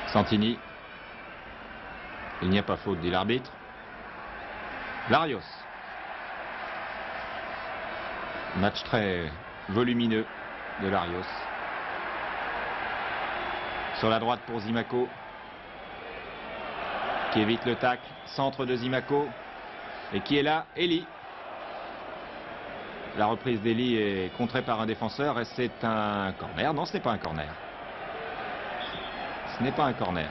Santini. Il n'y a pas faute, dit l'arbitre. Larios. Match très volumineux de Larios. Sur la droite pour Zimaco, qui évite le tacle. Centre de Zimaco. Et qui est là? Elie. La reprise d'Elie est contrée par un défenseur et c'est un corner. Non, ce n'est pas un corner. Ce n'est pas un corner.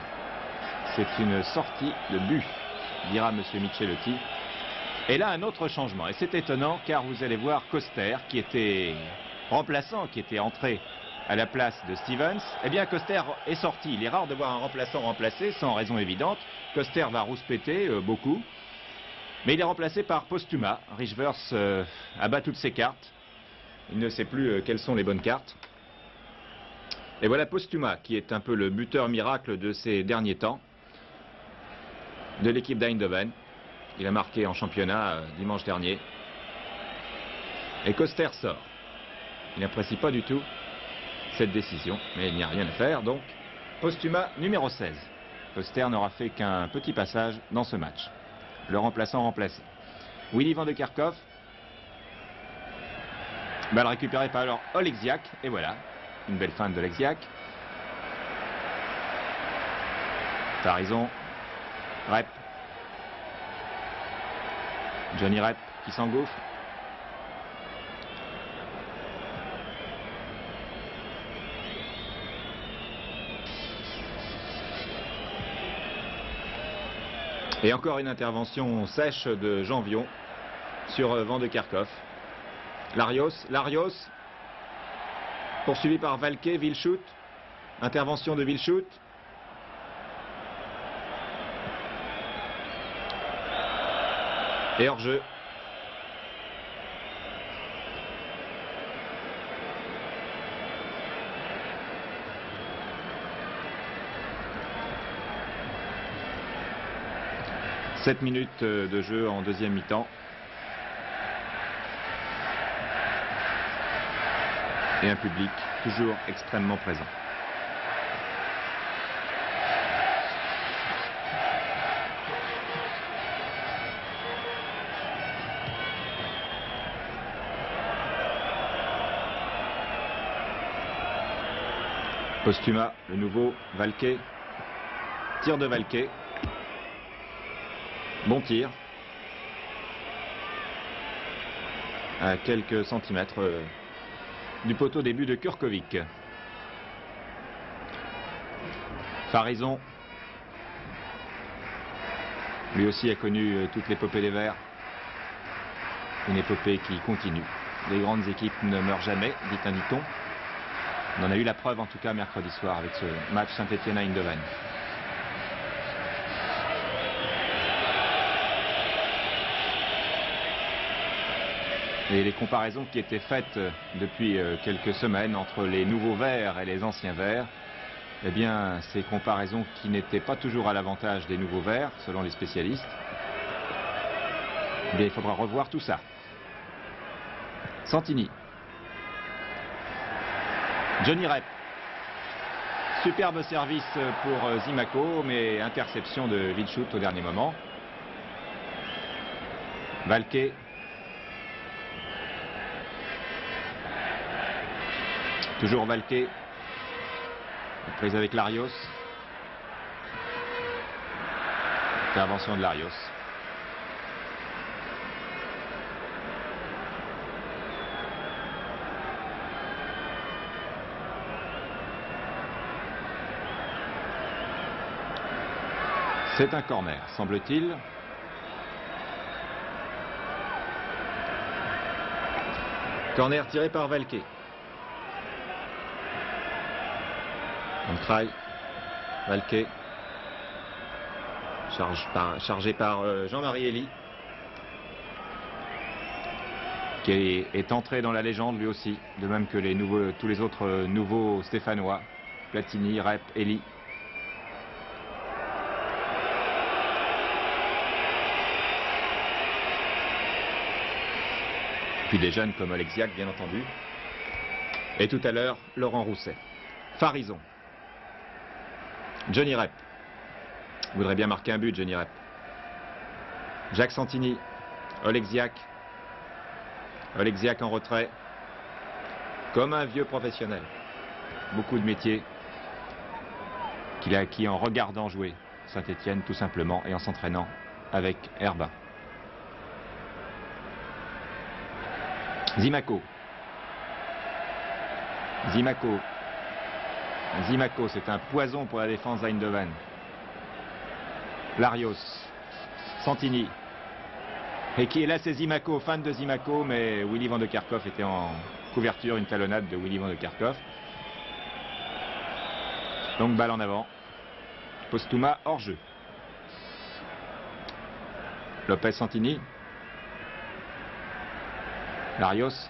C'est une sortie de but, dira M. Michelotti. Et là, un autre changement. Et c'est étonnant car vous allez voir Coster, qui était remplaçant, qui était entré à la place de Stevens. Eh bien, Coster est sorti. Il est rare de voir un remplaçant remplacé sans raison évidente. Coster va rouspéter beaucoup. Mais il est remplacé par Postuma. Richvers abat toutes ses cartes. Il ne sait plus quelles sont les bonnes cartes. Et voilà Postuma, qui est un peu le buteur miracle de ces derniers temps, de l'équipe d'Eindhoven. Il a marqué en championnat dimanche dernier. Et Coster sort. Il n'apprécie pas du tout cette décision, mais il n'y a rien à faire. Donc, Postuma numéro 16. Coster n'aura fait qu'un petit passage dans ce match. Le remplaçant remplacé. Willy van de Kerkhoff. Balle récupérée par alors Oleksiak. Et voilà, une belle fin de Oleksiak. Farison. Rep. Johnny Rep qui s'engouffre. Et encore une intervention sèche de Jean Vion sur Van de Kerkhoff. Larios, poursuivi par Valquet, Wilshout. Intervention de Wilshout. Et hors-jeu. « 7 minutes de jeu en deuxième mi-temps. Et un public toujours extrêmement présent. Postuma, le nouveau, Valquet. Tir de Valquet. Bon tir. À quelques centimètres du poteau début de Kurkovic. Farison. Lui aussi a connu toute l'épopée des Verts. Une épopée qui continue. Les grandes équipes ne meurent jamais, dit un dicton. On en a eu la preuve en tout cas mercredi soir avec ce match Saint-Étienne-Eindhoven. Et les comparaisons qui étaient faites depuis quelques semaines entre les nouveaux Verts et les anciens Verts, eh bien, ces comparaisons qui n'étaient pas toujours à l'avantage des nouveaux Verts, selon les spécialistes, eh bien, il faudra revoir tout ça. Santini. Johnny Rep. Superbe service pour Zimaco, mais interception de Wilshout au dernier moment. Valquet. Toujours Valquet. Prise avec Larios. Intervention de Larios. C'est un corner, semble-t-il. Corner tiré par Valquet. Entraille, Valquet, chargé par Jean-Marie Elie, qui est entré dans la légende lui aussi, de même que tous les autres nouveaux Stéphanois, Platini, Rep, Elie. Puis des jeunes comme Oleksiak, bien entendu. Et tout à l'heure, Laurent Rousset. Farison. Johnny Rep voudrait bien marquer un but, Johnny Rep. Jacques Santini, Oleksiak. Oleksiak en retrait. Comme un vieux professionnel. Beaucoup de métiers qu'il a acquis en regardant jouer Saint-Étienne tout simplement et en s'entraînant avec Herbin. Zimaco. Zimaco. Zimaco, c'est un poison pour la défense d'Eindhoven. Larios. Santini. Et qui est là, c'est Zimaco, fan de Zimaco, mais Willy van de Kerkhoff était en couverture, une talonnade de Willy van de Kerkhoff. Donc balle en avant. Postuma hors jeu. Lopez Santini. Larios.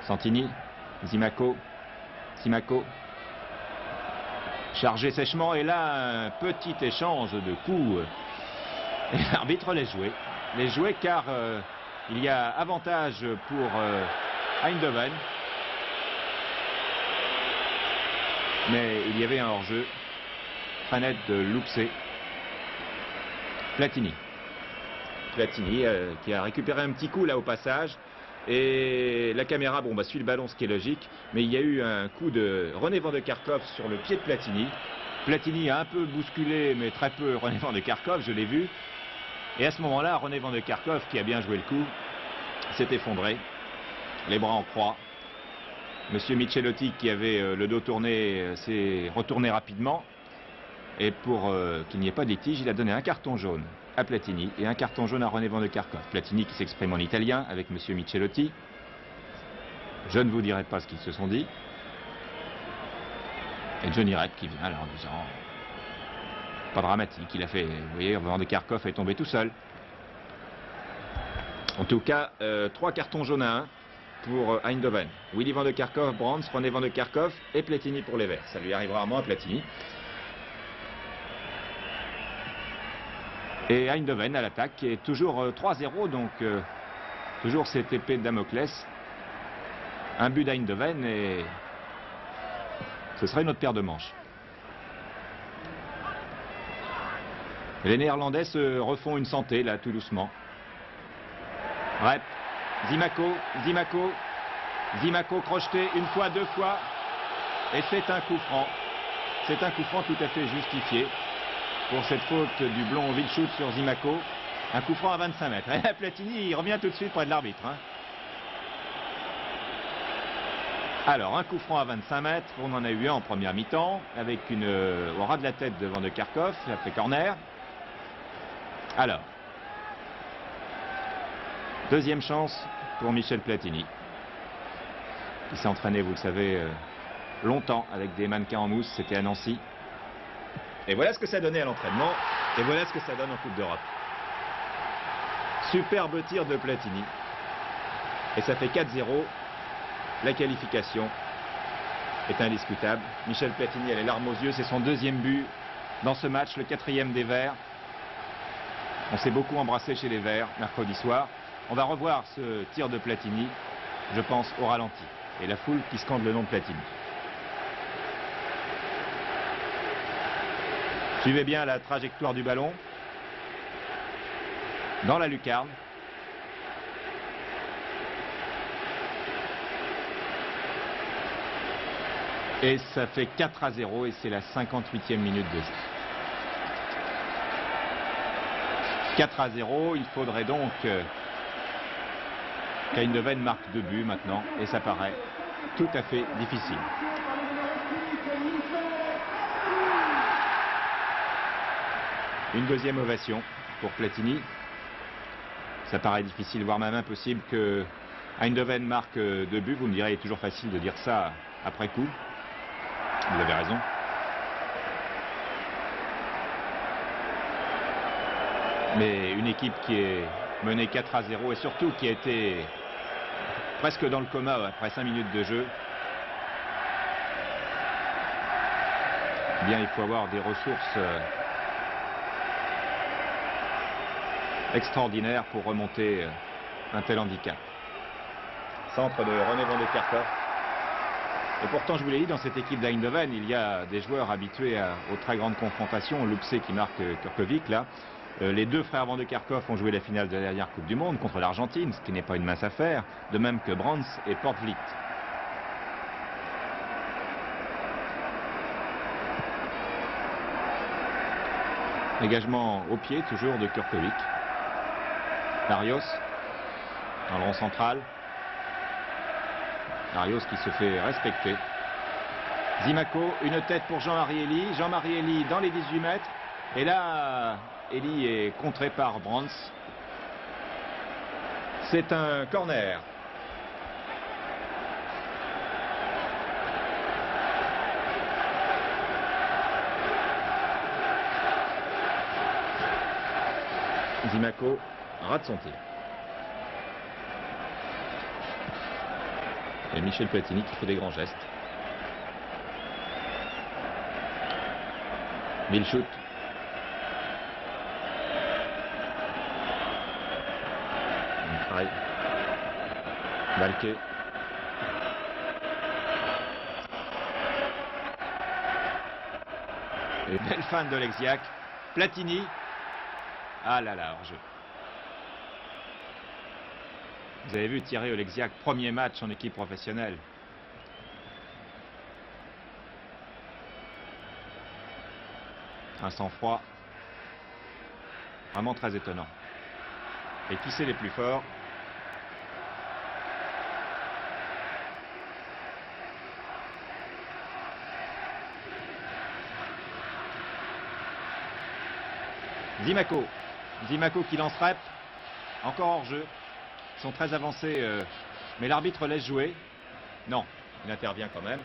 Santini. Zimaco. Zimaco. Chargé sèchement et là un petit échange de coups. Et l'arbitre laisse jouer. Laisse jouer car il y a avantage pour Eindhoven. Mais il y avait un hors-jeu. Très net de Loupsé. Platini. Platini qui a récupéré un petit coup là au passage. Et la caméra, bon, suit le ballon, ce qui est logique. Mais il y a eu un coup de René van de Kerkhoff sur le pied de Platini. Platini a un peu bousculé, mais très peu René van de Kerkhoff, je l'ai vu. Et à ce moment-là, René van de Kerkhoff, qui a bien joué le coup, s'est effondré. Les bras en croix. Monsieur Michelotti, qui avait le dos tourné, s'est retourné rapidement. Et pour qu'il n'y ait pas de litige, il a donné un carton jaune à Platini et un carton jaune à René van de Kerkhoff. Platini qui s'exprime en italien avec Monsieur Michelotti. Je ne vous dirai pas ce qu'ils se sont dit. Et Johnny Rep qui vient là en disant pas dramatique, il a fait, vous voyez, Van de Kerkhoff est tombé tout seul. En tout cas, 3 cartons jaunes à 1 pour Eindhoven. Willy van de Kerkhoff, Brands, René van de Kerkhoff et Platini pour les Verts. Ça lui arrive rarement à Platini. Et Eindhoven à l'attaque qui est toujours 3-0, donc toujours cette épée de Damoclès. Un but d'Eindhoven et ce serait une autre paire de manches. Les Néerlandais se refont une santé là tout doucement. Rep, Zimaco, Zimaco, Zimaco crocheté une fois, 2 fois. Et c'est un coup franc. C'est un coup franc tout à fait justifié pour cette faute du blond Vilchout sur Zimaco. Un coup franc à 25 mètres. Et Platini, il revient tout de suite près de l'arbitre. Alors, un coup franc à 25 mètres. On en a eu un en première mi-temps avec une au ras de la tête de Van de Kerkhoff. Il a fait corner. Alors, deuxième chance pour Michel Platini, qui s'est entraîné, vous le savez, longtemps avec des mannequins en mousse. C'était à Nancy. Et voilà ce que ça donnait à l'entraînement. Et voilà ce que ça donne en Coupe d'Europe. Superbe tir de Platini. Et ça fait 4-0. La qualification est indiscutable. Michel Platini a les larmes aux yeux. C'est son 2e but dans ce match, le 4e des Verts. On s'est beaucoup embrassé chez les Verts mercredi soir. On va revoir ce tir de Platini, je pense, au ralenti. Et la foule qui scande le nom de Platini. Suivez bien la trajectoire du ballon. Dans la lucarne. Et ça fait 4-0 et c'est la 58e minute de jeu. 4-0, il faudrait donc qu'Eindhoven marque 2 buts maintenant et ça paraît tout à fait difficile. Une deuxième ovation pour Platini. Ça paraît difficile, voire même impossible que Eindhoven marque 2 buts. Vous me direz, il est toujours facile de dire ça après coup. Vous avez raison. Mais une équipe qui est menée 4-0 et surtout qui a été presque dans le coma après 5 minutes de jeu, eh bien il faut avoir des ressources extraordinaires pour remonter un tel handicap. Centre de René van de Kerkhoff. Et pourtant, je vous l'ai dit, dans cette équipe d'Eindhoven, il y a des joueurs habitués aux très grandes confrontations. Loupsé qui marque Kurkovic, là. Les deux frères Van de Kerkhoff ont joué la finale de la dernière Coupe du Monde contre l'Argentine, ce qui n'est pas une mince affaire, de même que Brands et Portvliet. Dégagement au pied, toujours de Kurkovic. Larios, dans le rond central. Larios qui se fait respecter. Zimaco, une tête pour Jean-Marie Elie. Jean-Marie Elie dans les 18 mètres. Et là, Elie est contré par Brands. C'est un corner. Zimaco rate son tir. Et Michel Platini qui fait des grands gestes. Milchut. Balquet. Et belle fin de Lexiac. Platini. Ah là là, hors-jeu. Vous avez vu Thierry Oleksiak, premier match en équipe professionnelle. Un sang-froid vraiment très étonnant. Et qui c'est les plus forts? Zimaco. Zimaco qui lance rep. Encore hors jeu. Ils sont très avancés, mais l'arbitre laisse jouer. Non, il intervient quand même.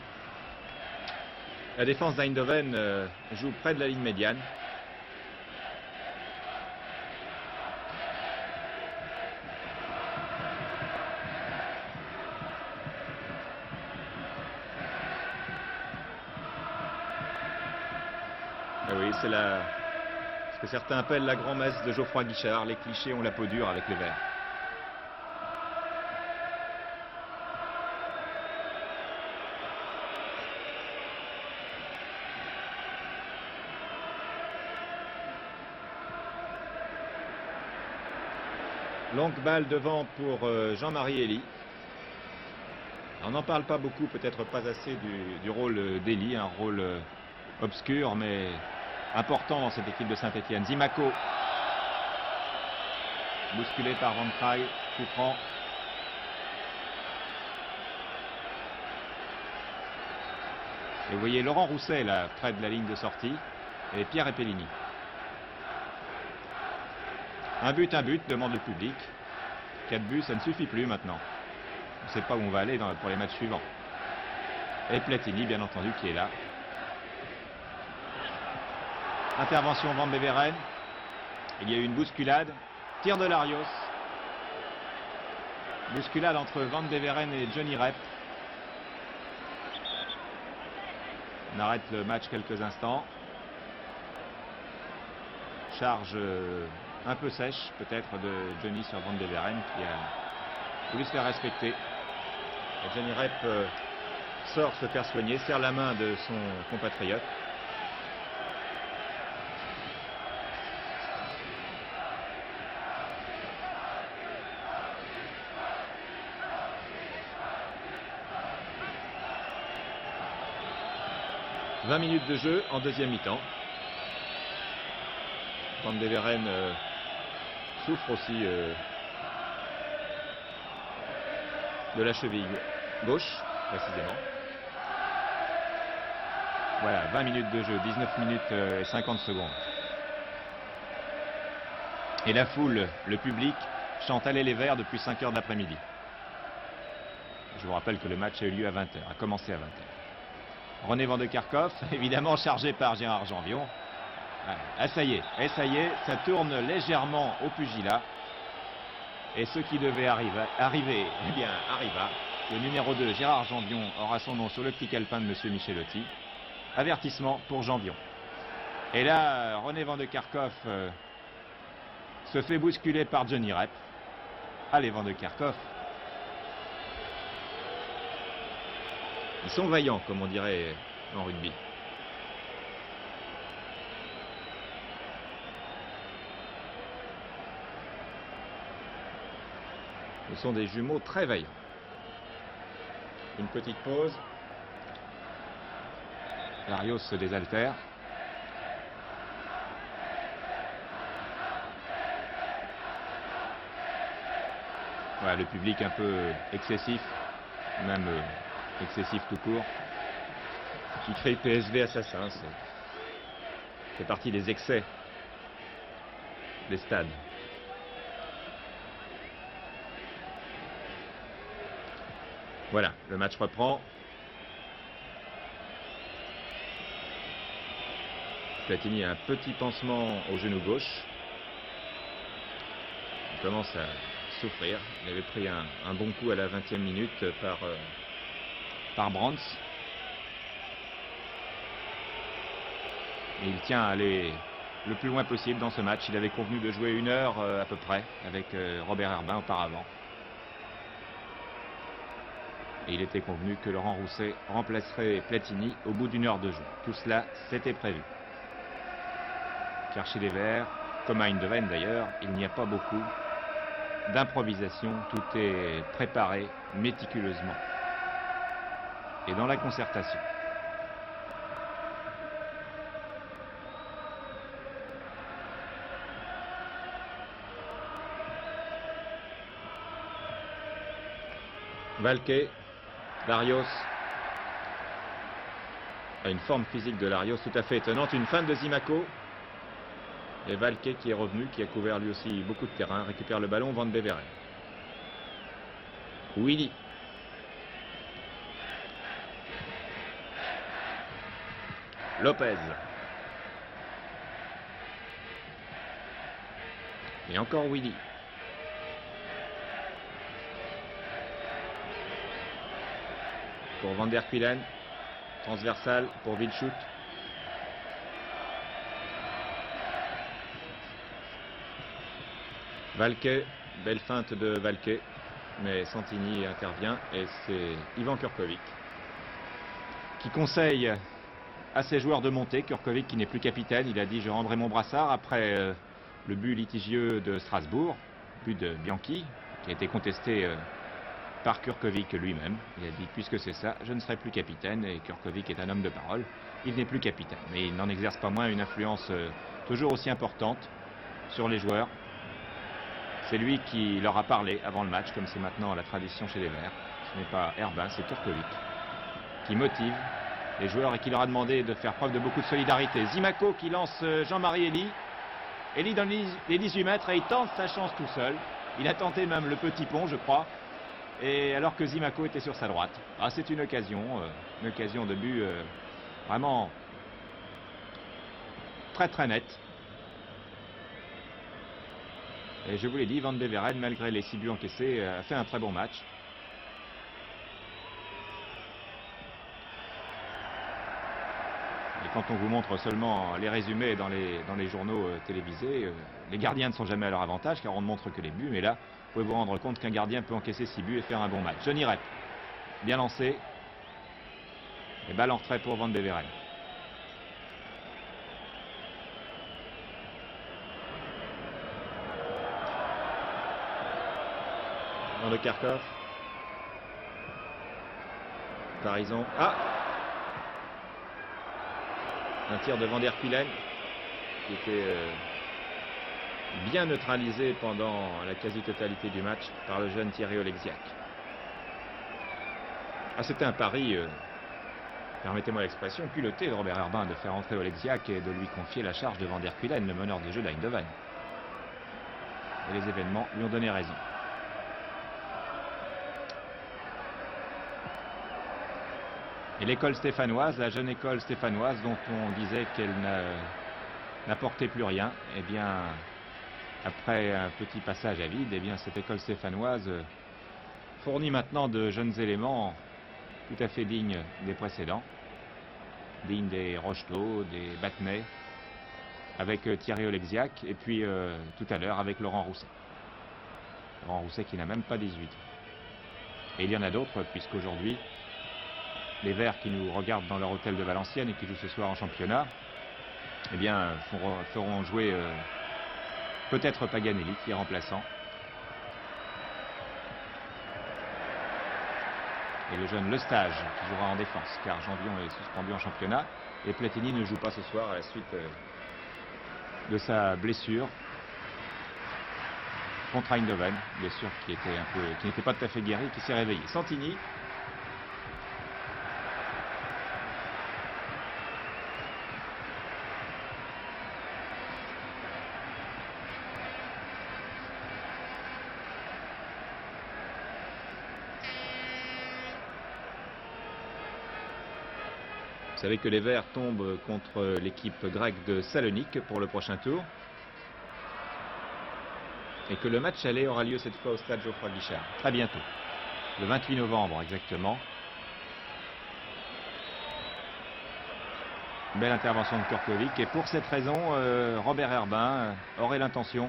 La défense d'Eindhoven joue près de la ligne médiane. Ah oui, c'est ce que certains appellent la grand-messe de Geoffroy Guichard. Les clichés ont la peau dure avec les Verts. Longue balle devant pour Jean-Marie Elie. On n'en parle pas beaucoup, peut-être pas assez du rôle d'Elie, un rôle obscur mais important dans cette équipe de Saint-Étienne. Zimaco, bousculé par Van Kraai, coup franc. Et vous voyez Laurent Rousset là, près de la ligne de sortie, et Pierre Epellini. Un but, demande le public. 4 buts, ça ne suffit plus maintenant. On ne sait pas où on va aller pour les matchs suivants. Et Platini, bien entendu, qui est là. Intervention Van Beveren. Il y a eu une bousculade. Tir de Larios. Bousculade entre Van Beveren et Johnny Rep. On arrête le match quelques instants. Charge un peu sèche peut-être de Johnny sur Van Beveren qui a voulu se faire respecter. Et Johnny Rep sort se faire soigner, serre la main de son compatriote. « 20 minutes de jeu en deuxième mi-temps. Van Beveren souffre aussi de la cheville gauche, précisément. Voilà, 20 minutes de jeu, 19 minutes et 50 secondes. Et la foule, le public, chante Allez les Verts depuis 5 heures de l'après-midi. Je vous rappelle que le match a eu lieu à 20 h, a commencé à 20 h. René Van de Kerkhoff, évidemment chargé par Gérard Janvion. Ah, ça y est, ça tourne légèrement au pugilat. Et ce qui devait arriver, eh bien, arriva. Le numéro 2, Gérard Janvion, aura son nom sur le petit calepin de M. Michelotti. Avertissement pour Janvion. Et là, René Van de Kerkhoff se fait bousculer par Johnny Rep. Allez, Van de Kerkhoff. Ils sont vaillants, comme on dirait en rugby. Ce sont des jumeaux très vaillants. Une petite pause. Larios se désaltère. Voilà, le public un peu excessif, même excessif tout court, qui crée PSV assassin. C'est partie des excès des stades. Voilà, le match reprend. Platini a un petit pansement au genou gauche. Il commence à souffrir. Il avait pris un bon coup à la 20e minute par Brands. Et il tient à aller le plus loin possible dans ce match. Il avait convenu de jouer 1 heure à peu près avec Robert Herbin auparavant. Et il était convenu que Laurent Rousset remplacerait Platini au bout d'1 heure de jeu. Tout cela, c'était prévu. Car chez les Verts, comme à Eindhoven d'ailleurs, il n'y a pas beaucoup d'improvisation. Tout est préparé méticuleusement et dans la concertation. Valquet, Larios. Une forme physique de Larios tout à fait étonnante. Une feinte de Zimaco. Et Valquet qui est revenu, qui a couvert lui aussi beaucoup de terrain, récupère le ballon, Van Beveren. Willy. Lopez. Et encore Willy. Pour Van der Kuylen. Transversal pour Wildschut. Valquet, belle feinte de Valquet, mais Santini intervient et c'est Ivan Kurkovic qui conseille à ses joueurs de monter. Kurkovic qui n'est plus capitaine, il a dit je rendrai mon brassard après le but litigieux de Strasbourg, but de Bianchi qui a été contesté par Kurkovic lui-même. Il a dit puisque c'est ça, je ne serai plus capitaine, et Kurkovic est un homme de parole, il n'est plus capitaine, mais il n'en exerce pas moins une influence toujours aussi importante sur les joueurs. C'est lui qui leur a parlé avant le match, comme c'est maintenant la tradition chez les Verts. Ce n'est pas Herbin, c'est Kurkovic qui motive les joueurs et qui leur a demandé de faire preuve de beaucoup de solidarité. Zimaco qui lance Jean-Marie Elie. Elie dans les 18 mètres et il tente sa chance tout seul. Il a tenté même le petit pont, je crois. Et alors que Zimaco était sur sa droite. Ah, c'est une occasion de but vraiment très très nette. Et je vous l'ai dit, Van Beveren, malgré les 6 buts encaissés, a fait un très bon match. Et quand on vous montre seulement les résumés dans les journaux télévisés, les gardiens ne sont jamais à leur avantage, car on ne montre que les buts. Mais là, vous pouvez vous rendre compte qu'un gardien peut encaisser 6 buts et faire un bon match. Johnny Rep, bien lancé. Et balle en retrait pour Van Beveren. Dans le Kharkov. Parison. Ah! Un tir de Van der Kuylen qui était bien neutralisé pendant la quasi-totalité du match par le jeune Thierry Oleksiak. Ah, c'était un pari, permettez-moi l'expression, culotté de Robert Herbin de faire entrer Oleksiak et de lui confier la charge de Van der Kuylen, le meneur de jeu d'Eindhoven. Et les événements lui ont donné raison. Et l'école stéphanoise, la jeune école stéphanoise dont on disait qu'elle n'apportait plus rien, eh bien, après un petit passage à vide, eh bien, cette école stéphanoise fournit maintenant de jeunes éléments tout à fait dignes des précédents, dignes des Rocheteau, des Battenet, avec Thierry Oleksiak, et puis tout à l'heure avec Laurent Rousset. Laurent Rousset qui n'a même pas 18 ans. Et il y en a d'autres, puisqu'aujourd'hui, les Verts qui nous regardent dans leur hôtel de Valenciennes et qui jouent ce soir en championnat, eh bien, feront jouer peut-être Paganelli qui est remplaçant. Et le jeune Lestage qui jouera en défense, car Janvion est suspendu en championnat. Et Platini ne joue pas ce soir à la suite de sa blessure contre Eindhoven, blessure qui n'était pas tout à fait guérie, qui s'est réveillée. Santini. Vous savez que les Verts tombent contre l'équipe grecque de Salonique pour le prochain tour. Et que le match aller aura lieu cette fois au stade Geoffroy Guichard. Très bientôt. Le 28 novembre exactement. Belle intervention de Kurkovic. Et pour cette raison, Robert Herbin aurait l'intention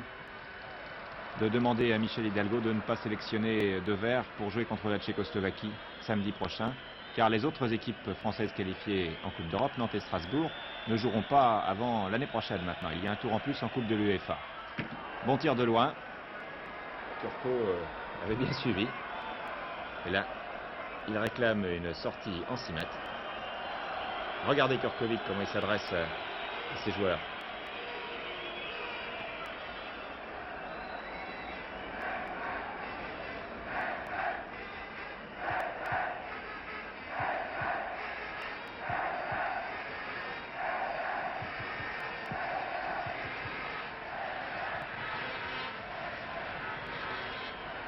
de demander à Michel Hidalgo de ne pas sélectionner de Verts pour jouer contre la Tchécoslovaquie samedi prochain. Car les autres équipes françaises qualifiées en Coupe d'Europe, Nantes et Strasbourg, ne joueront pas avant l'année prochaine maintenant. Il y a un tour en plus en Coupe de l'UEFA. Bon tir de loin. Turco avait bien suivi. Et là, il réclame une sortie en 6 mètres. Regardez Kurkovic comment il s'adresse à ses joueurs.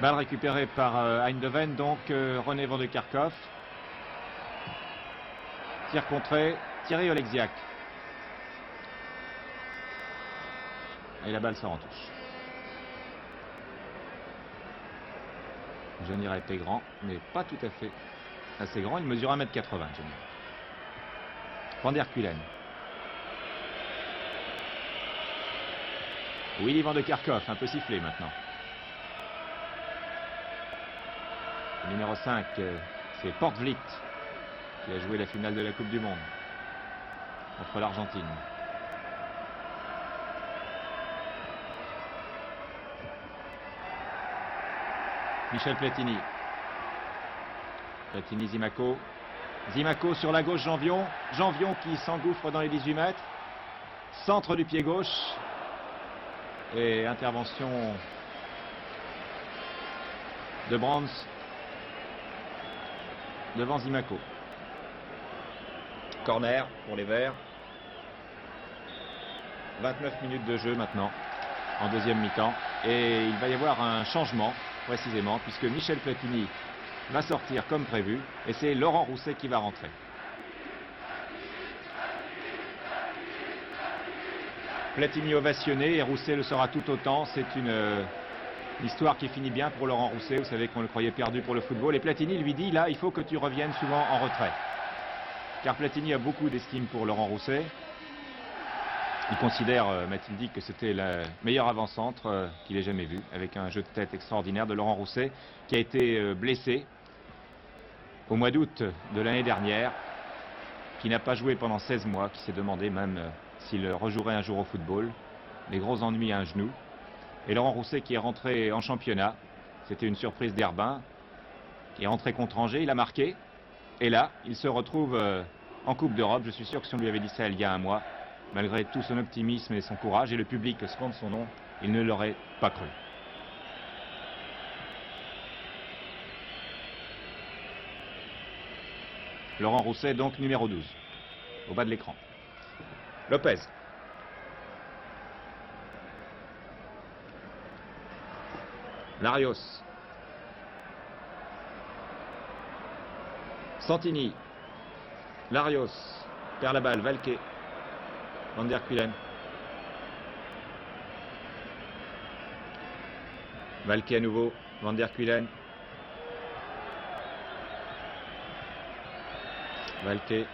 Balle récupérée par Eindhoven, donc René Van de Kerkhoff. Tir contré, Thierry Oleksiak. Et la balle sort en touche. Johnny était grand, mais pas tout à fait assez grand. Il mesure 1,80 m, Johnny. Van der Kulen. Willy Van de Kerkhoff, un peu sifflé maintenant. Le numéro 5, c'est Portvliet, qui a joué la finale de la Coupe du Monde contre l'Argentine. Michel Platini. Platini, Zimaco. Zimaco sur la gauche, Janvion. Janvion qui s'engouffre dans les 18 mètres. Centre du pied gauche. Et intervention de Brands devant Zimaco. Corner pour les Verts. 29 minutes de jeu maintenant en deuxième mi-temps. Et il va y avoir un changement précisément puisque Michel Platini va sortir comme prévu et c'est Laurent Rousset qui va rentrer. Platini ovationné et Rousset le sera tout autant. C'est une histoire qui finit bien pour Laurent Rousset. Vous savez qu'on le croyait perdu pour le football. Et Platini lui dit, là, il faut que tu reviennes souvent en retrait. Car Platini a beaucoup d'estime pour Laurent Rousset. Il considère, m'a-t-il dit, que c'était le meilleur avant-centre qu'il ait jamais vu, avec un jeu de tête extraordinaire de Laurent Rousset, qui a été blessé au mois d'août de l'année dernière, qui n'a pas joué pendant 16 mois, qui s'est demandé même s'il rejouerait un jour au football. Les gros ennuis à un genou. Et Laurent Rousset qui est rentré en championnat, c'était une surprise d'Herbin, qui est rentré contre Angers, il a marqué. Et là, il se retrouve en Coupe d'Europe. Je suis sûr que si on lui avait dit ça il y a un mois, malgré tout son optimisme et son courage, et le public scande son nom, il ne l'aurait pas cru. Laurent Rousset, donc numéro 12, au bas de l'écran. Lopez. Larios. Santini. Larios. Perd la balle. Valquet. Van der Kulen. Valquet à nouveau. Van der Kulen. Valquet.